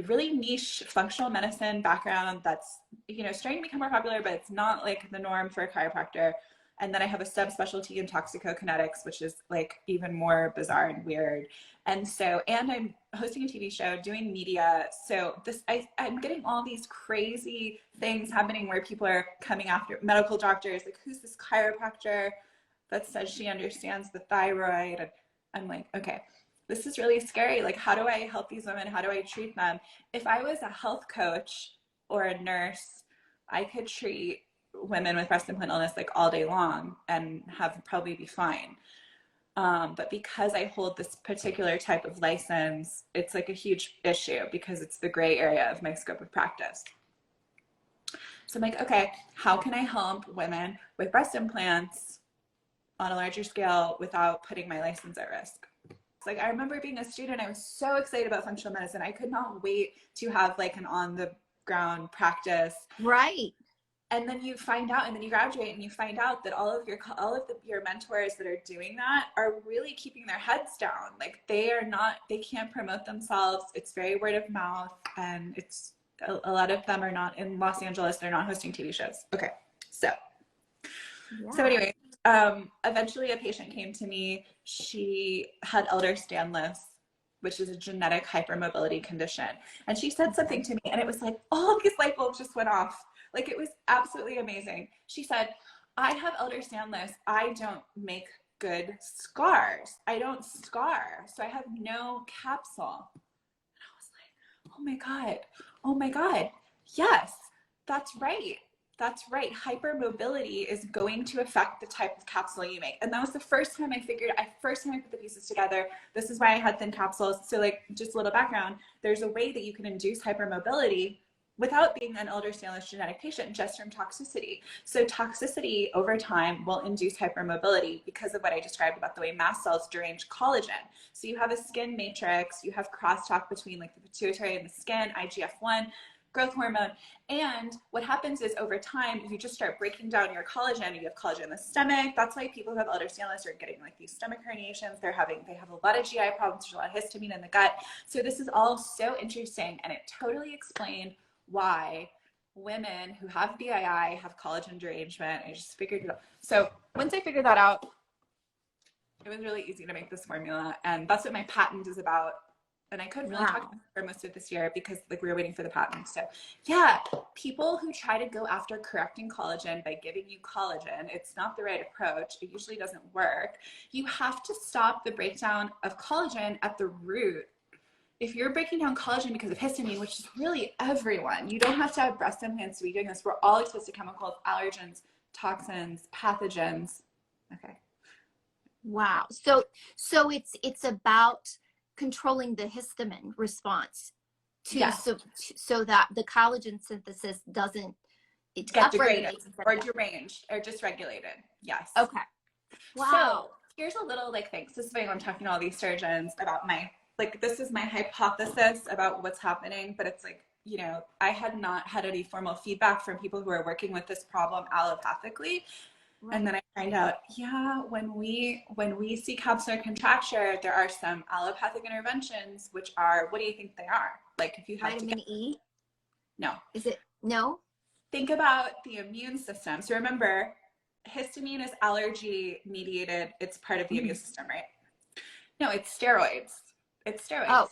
Speaker 1: really niche functional medicine background that's, you know, starting to become more popular, but it's not like the norm for a chiropractor. And then I have a subspecialty in toxicokinetics, which is like even more bizarre and weird. And so, and I'm hosting a TV show, doing media. So I'm getting all these crazy things happening where people are coming after medical doctors, like, who's this chiropractor that says she understands the thyroid? And I'm like, okay, this is really scary. Like, how do I help these women? How do I treat them? If I was a health coach or a nurse, I could treat women with breast implant illness like all day long and have probably be fine. But because I hold this particular type of license, it's like a huge issue because it's the gray area of my scope of practice. So I'm like, okay, how can I help women with breast implants on a larger scale without putting my license at risk? It's like, I remember being a student, I was so excited about functional medicine. I could not wait to have like an on the ground practice.
Speaker 2: Right.
Speaker 1: And then you find out, and then you graduate and you find out that all of your mentors that are doing that are really keeping their heads down. Like, they can't promote themselves. It's very word of mouth, and it's a lot of them are not in Los Angeles. They're not hosting TV shows. Okay. So anyway, eventually a patient came to me. She had Ehlers-Danlos, which is a genetic hypermobility condition. And she said something to me, and it was like, all these light bulbs just went off. Like, it was absolutely amazing. She said, I have Ehlers-Danlos. I don't make good scars. I don't scar. So I have no capsule. And I was like, oh my God. Oh my God. Yes, that's right. That's right. Hypermobility is going to affect the type of capsule you make. And that was the first time I put the pieces together. This is why I had thin capsules. So, like, just a little background, there's a way that you can induce hypermobility without being an Ehlers-Danlos genetic patient, just from toxicity. So toxicity over time will induce hypermobility because of what I described about the way mast cells derange collagen. So you have a skin matrix, you have crosstalk between like the pituitary and the skin, IGF-1, growth hormone. And what happens is over time, you just start breaking down your collagen. You have collagen in the stomach. That's why people who have Ehlers-Danlos are getting like these stomach herniations. They have a lot of GI problems. There's a lot of histamine in the gut. So this is all so interesting. And it totally explained why women who have BII have collagen derangement. I just figured it out. So once I figured that out, it was really easy to make this formula. And that's what my patent is about. And I couldn't really talk about it for most of this year because like we were waiting for the patent. So yeah, people who try to go after correcting collagen by giving you collagen, it's not the right approach. It usually doesn't work. You have to stop the breakdown of collagen at the root. If you're breaking down collagen because of histamine, which is really everyone, you don't have to have breast implants to be doing this. We're all exposed to chemicals, allergens, toxins, pathogens. Okay.
Speaker 2: Wow. So it's about controlling the histamine response so that the collagen synthesis doesn't
Speaker 1: get degraded or deranged or dysregulated. Yes.
Speaker 2: Okay. Wow.
Speaker 1: So here's a little like thanks. This is why I'm talking to all these surgeons about this is my hypothesis about what's happening, but it's like, you know, I had not had any formal feedback from people who are working with this problem allopathically. Right. And then I find out, yeah, when we see capsular contracture, there are some allopathic interventions, which are, what do you think they are? Like if you have
Speaker 2: vitamin E?
Speaker 1: No.
Speaker 2: Is it? No?
Speaker 1: Think about the immune system. So remember, histamine is allergy mediated. It's part of the immune system, right? No, it's steroids. It's steroids.
Speaker 2: Oh,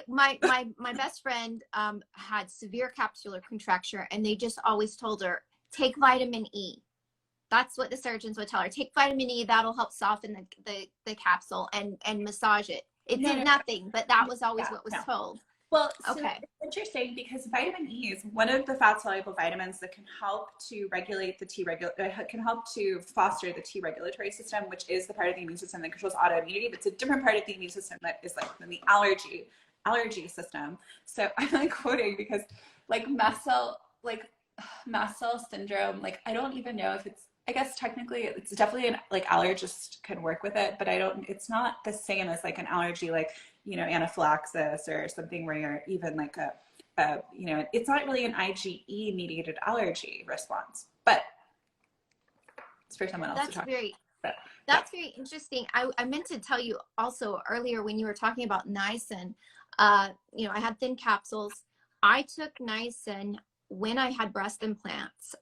Speaker 2: my best friend had severe capsular contracture, and they just always told her, take vitamin E. That's what the surgeons would tell her. Take vitamin E. That'll help soften the capsule and massage it. It did nothing, but that was always what was told.
Speaker 1: Well, so it's interesting because vitamin E is one of the fat-soluble vitamins that can help to regulate can help to foster the T regulatory system, which is the part of the immune system that controls autoimmunity. But it's a different part of the immune system that is like the allergy system. So I'm like quoting because like mast cell syndrome, like I don't even know if it's, I guess technically it's definitely an like allergist can work with it, but it's not the same as like an allergy, like, you know, anaphylaxis or something where you're even like you know, it's not really an IgE mediated allergy response, but it's for someone else to talk about.
Speaker 2: That's very interesting. I meant to tell you also earlier when you were talking about niacin, you know, I had thin capsules. I took niacin when I had breast implants,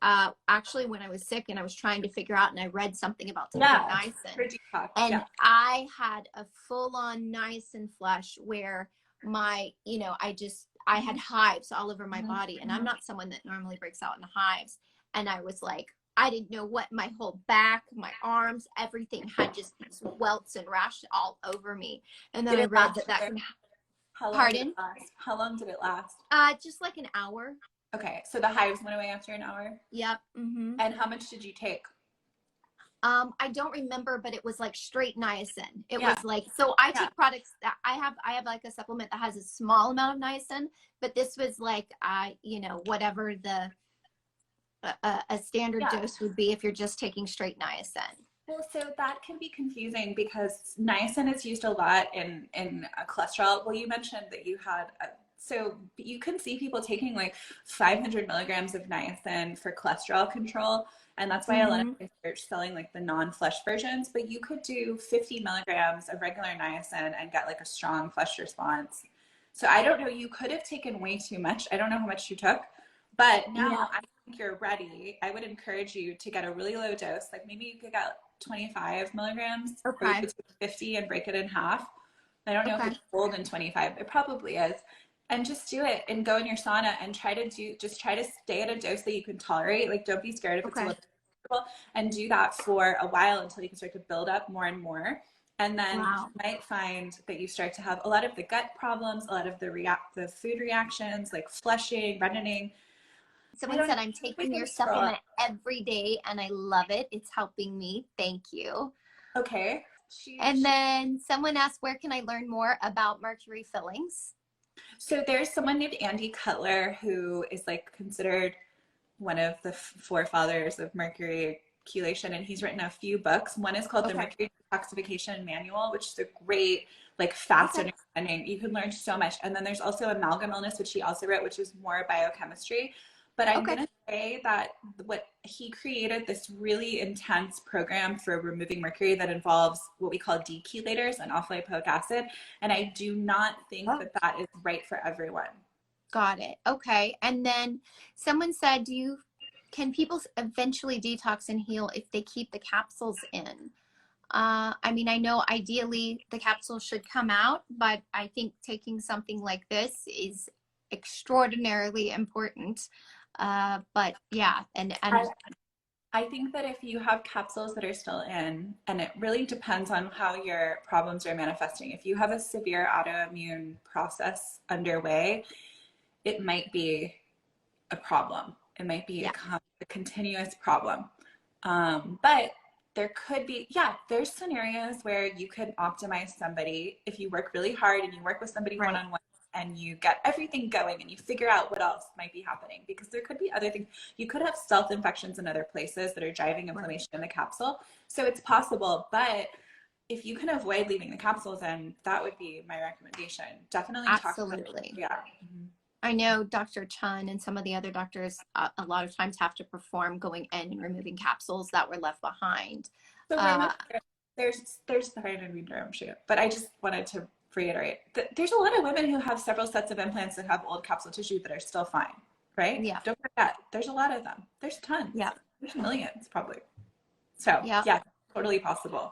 Speaker 2: actually when I was sick and I was trying to figure out, and I read something about taking
Speaker 1: for
Speaker 2: niacin,
Speaker 1: detox,
Speaker 2: and I had a full-on niacin flush where my, you know, I had hives all over my body, and I'm not someone that normally breaks out in hives. And I was like, I didn't know what, my whole back, my arms, everything had just these welts and rash all over me. And then I read that that can, pardon?
Speaker 1: How long did it last?
Speaker 2: Just like an hour.
Speaker 1: Okay, so the hives went away after an hour?
Speaker 2: Yep. Mm-hmm.
Speaker 1: And how much did you take?
Speaker 2: I don't remember, but it was like straight niacin. It was like, so I take products that I have like a supplement that has a small amount of niacin, but this was like, you know, whatever the, a standard dose would be if you're just taking straight niacin.
Speaker 1: Well, so that can be confusing because niacin is used a lot in cholesterol. Well, you mentioned that you had, so you can see people taking like 500 milligrams of niacin for cholesterol control. And that's why a lot of places are selling like the non-flush versions, but you could do 50 milligrams of regular niacin and get like a strong flush response. So I don't know, you could have taken way too much. I don't know how much you took, but now I think you're ready. I would encourage you to get a really low dose. Like maybe you could get 25 milligrams or you could take 50 and break it in half. I don't know if it's cold in 25. It probably is. And just do it and go in your sauna and try to stay at a dose that you can tolerate. Like don't be scared if it's a little uncomfortable, and do that for a while until you can start to build up more and more. And then you might find that you start to have a lot of the gut problems, a lot of the food reactions, like flushing, reddening.
Speaker 2: Someone said, I'm taking your supplement every day and I love it. It's helping me. Thank you.
Speaker 1: Okay.
Speaker 2: And then someone asked, where can I learn more about mercury fillings?
Speaker 1: So there's someone named Andy Cutler who is like considered one of the forefathers of mercury chelation, and he's written a few books. One is called the Mercury Detoxification Manual, which is a great, like, fast understanding. You can learn so much. And then there's also Amalgam Illness, which he also wrote, which is more biochemistry. But I'm going to say that what he created this really intense program for removing mercury that involves what we call dechelators and off-lipoic acid. And I do not think that that is right for everyone.
Speaker 2: Got it. Okay. And then someone said, can people eventually detox and heal if they keep the capsules in? I mean, I know ideally the capsules should come out, but I think taking something like this is extraordinarily important. But yeah, and
Speaker 1: I think that if you have capsules that are still in, and it really depends on how your problems are manifesting. If you have a severe autoimmune process underway, it might be a problem. It might be a continuous problem. But there could be, there's scenarios where you could optimize somebody if you work really hard and you work with somebody one-on-one and you get everything going and you figure out what else might be happening, because there could be other things. You could have self-infections in other places that are driving inflammation in the capsule. So it's possible, but if you can avoid leaving the capsules in, that would be my recommendation. Definitely talk about it.
Speaker 2: I know Dr. Chun and some of the other doctors a lot of times have to perform going in and removing capsules that were left behind.
Speaker 1: So there's but I just wanted to reiterate that there's a lot of women who have several sets of implants that have old capsule tissue that are still fine, right?
Speaker 2: Yeah.
Speaker 1: Don't forget, there's a lot of them. There's tons.
Speaker 2: Yeah.
Speaker 1: There's millions probably. So yeah, totally possible.